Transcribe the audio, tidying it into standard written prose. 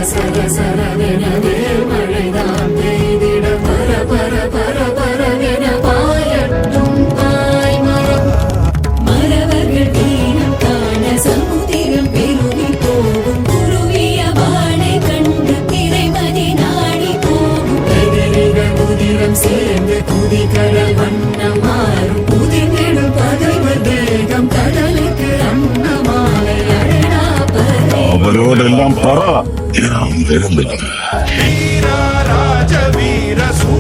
சர சரவெனவே மழைதான் பெய்திட பர பர பர பரவென பாயட்டும் தாய்மரம். மறவர்கள் தீரம் காண சமுதிரம் பெருகி போகும் குருவிய வாழை கண்டு திரைமதி நாடி போகும். எதிரிகள் உதிரம் சேர்ந்து குதிகடல் வண்ணம் மாறும் புதிர்ந்திடும் பகைவர் தேகம் கடலுக்கு அன்னமாலை அழடா அவரோடெல்லாம் பரா வீர ராஜ வீர சூ